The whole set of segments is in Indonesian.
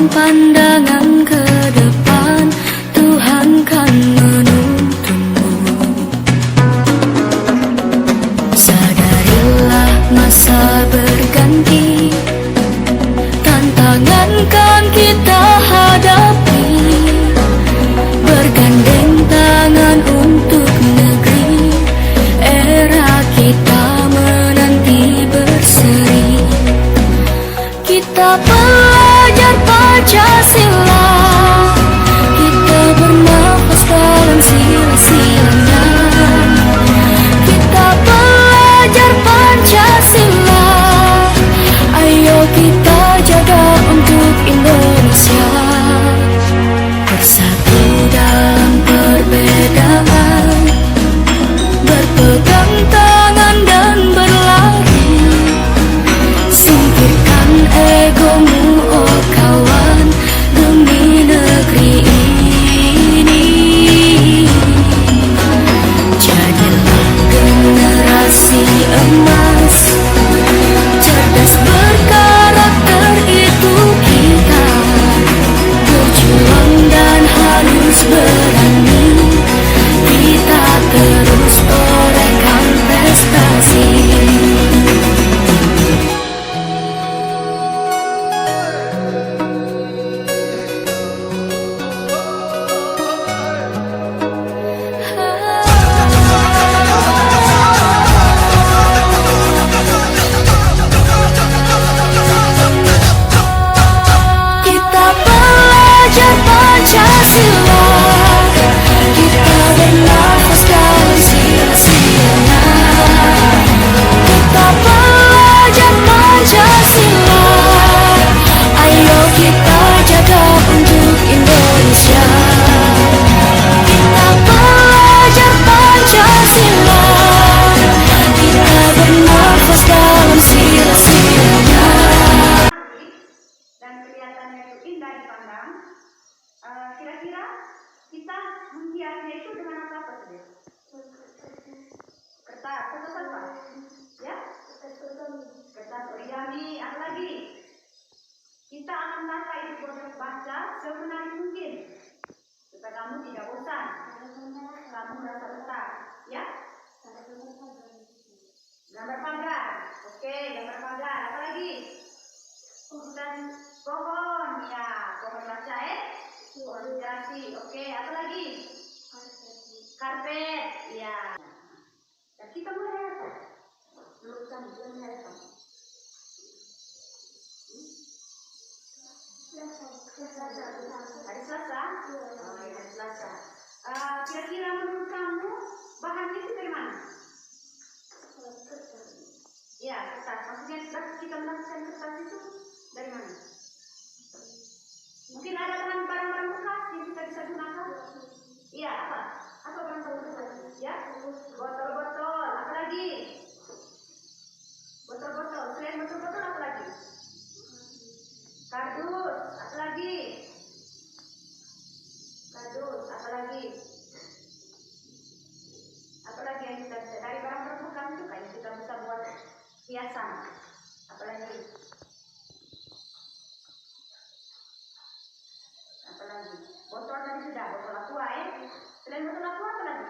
pandangan ke depan, Tuhan kan menuntunmu. Sadarilah masa berganti, tantangan kan kita hadapi, bergandeng tangan untuk negeri, era kita menanti berseri. Kita belajar Pancasila, kita bernafas dalam sila-silanya. Kita belajar Pancasila, ayo kita jaga untuk Indonesia. Bersatu dalam perbedaan, berpegang tangan dan berlari. Singkirkan egomu oh kawan, demi negeri ini. Jadilah generasi emas, cerdas berkarakter itu kita. Berjuang dan harus berani, kita terus torehkan prestasi. Kita belajar Pancasila, kita bernafas dalam sila-silanya. Kita belajar Pancasila, ayo kita jaga untuk Indonesia. Kita belajar Pancasila, kita bernafas dalam sila-silanya. Dan kelihatannya itu indah dipandang. Kira-kira kita menghiasnya itu dengan apa saja? Kertas. Kertas apa? Ya? Kertas origami. Apa lagi? Kita akan tata itu proses baca semenarik mungkin, supaya kamu tidak bosan, kamu merasa betah. Ya? Gambar pagar. Oke, gambar pagar. Apa lagi? Dan pohon, ya, pohon baca pohon gerasi. Oke, apa lagi? Karpet, ya. Dan kita mulai apa? Melukiskan mulai apa? Hari Selasa? Oh, ya, hari Selasa. Kira-kira menurut kamu bahannya itu dari mana? Ya, kertas. Maksudnya kita melakukan kertas itu dari mana? Mungkin ada bahan barang-barang bekas yang kita bisa gunakan. Iya, apa? Apa barang-barang bekas? Ya, botol-botol. Apa lagi? Botol-botol. Selain botol-botol apa lagi? Kardus. Apa lagi? Kardus. Apa lagi? Apa lagi yang kita bisa dari barang-barang bekas itu kan kita bisa buat hiasan. Apa lagi? Apalagi botol tadi sudah, botol aqua ya. Selain botol aqua apa lagi?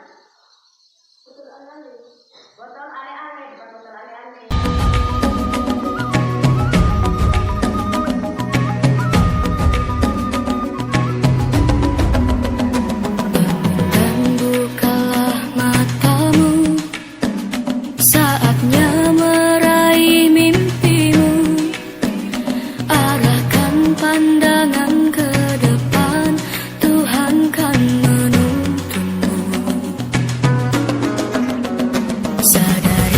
Botol ale-ale. Botol ale-ale, bukan botol ale-ale. Dan bukalah matamu, saatnya meraih mimpimu. Arahkan pandangan ke depan, Tuhan kan menuntunmu. Sadar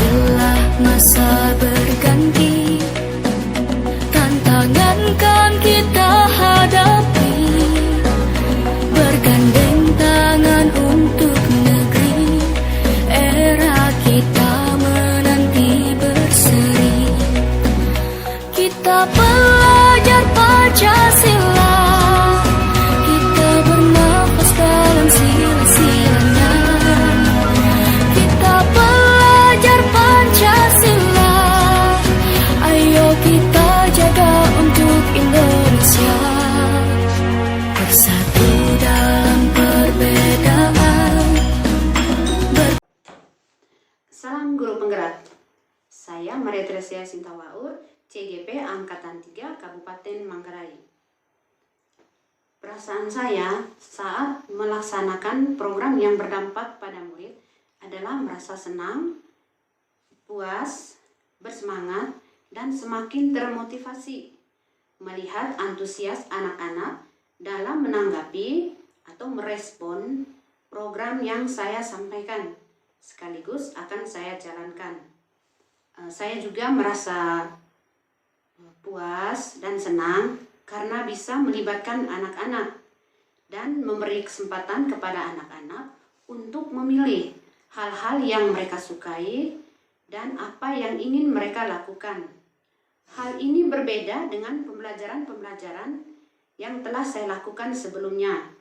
CGP Angkatan 3 Kabupaten Manggarai. Perasaan saya saat melaksanakan program yang berdampak pada murid adalah merasa senang, puas, bersemangat, dan semakin termotivasi melihat antusias anak-anak dalam menanggapi atau merespon program yang saya sampaikan sekaligus akan saya jalankan. Saya juga merasa puas dan senang karena bisa melibatkan anak-anak dan memberi kesempatan kepada anak-anak untuk memilih hal-hal yang mereka sukai dan apa yang ingin mereka lakukan. Hal ini berbeda dengan pembelajaran-pembelajaran yang telah saya lakukan sebelumnya,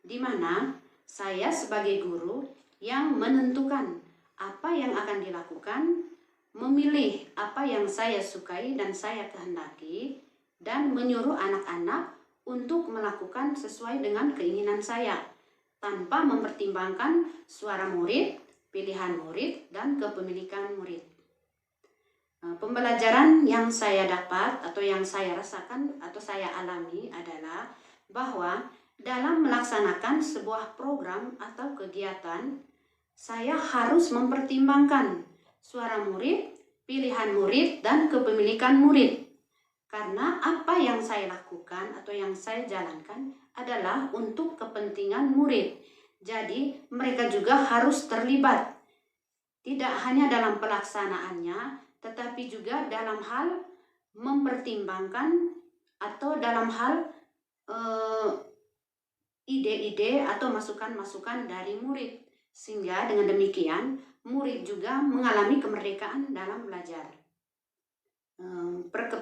di mana saya sebagai guru yang menentukan apa yang akan dilakukan, memilih apa yang saya sukai dan saya kehendaki, dan menyuruh anak-anak untuk melakukan sesuai dengan keinginan saya, tanpa mempertimbangkan suara murid, pilihan murid, dan kepemilikan murid. Pembelajaran yang saya dapat atau yang saya rasakan atau saya alami adalah bahwa dalam melaksanakan sebuah program atau kegiatan, saya harus mempertimbangkan suara murid, pilihan murid, dan kepemilikan murid. Karena apa yang saya lakukan atau yang saya jalankan adalah untuk kepentingan murid. Jadi mereka juga harus terlibat. Tidak hanya dalam pelaksanaannya, tetapi juga dalam hal mempertimbangkan atau dalam hal ide-ide atau masukan-masukan dari murid. Sehingga dengan demikian murid juga mengalami kemerdekaan dalam belajar.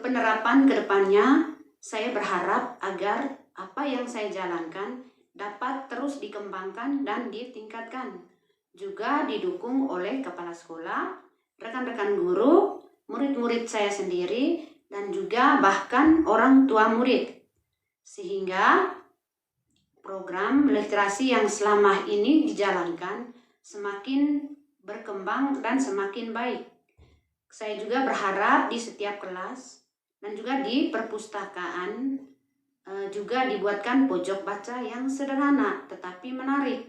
Penerapan kedepannya saya berharap agar apa yang saya jalankan dapat terus dikembangkan dan ditingkatkan, juga didukung oleh kepala sekolah, rekan-rekan guru, murid-murid saya sendiri, dan juga bahkan orang tua murid, sehingga program literasi yang selama ini dijalankan semakin berkembang dan semakin baik. Saya juga berharap di setiap kelas dan juga di perpustakaan juga dibuatkan pojok baca yang sederhana tetapi menarik.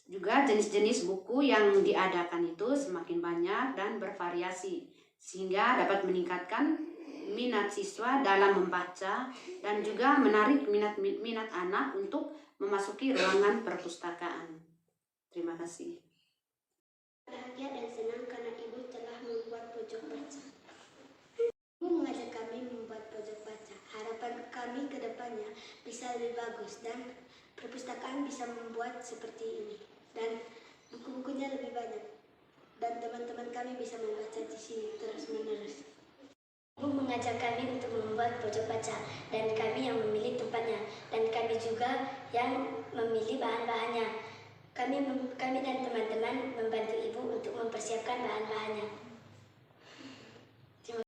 Juga jenis-jenis buku yang diadakan itu semakin banyak dan bervariasi sehingga dapat meningkatkan minat siswa dalam membaca dan juga menarik minat anak untuk memasuki ruangan perpustakaan. Terima kasih. Bahagia dan senang karena Ibu telah membuat pojok baca. Ibu mengajak kami membuat pojok baca. Harapan kami ke depannya bisa lebih bagus dan perpustakaan bisa membuat seperti ini. Dan buku-bukunya lebih banyak. Dan teman-teman kami bisa membaca di sini terus-menerus. Ibu mengajak kami untuk membuat pojok baca dan kami yang memilih tempatnya. Dan kami juga yang memilih bahan-bahannya. Kami dan teman-teman membantu Ibu untuk mempersiapkan bahan-bahannya.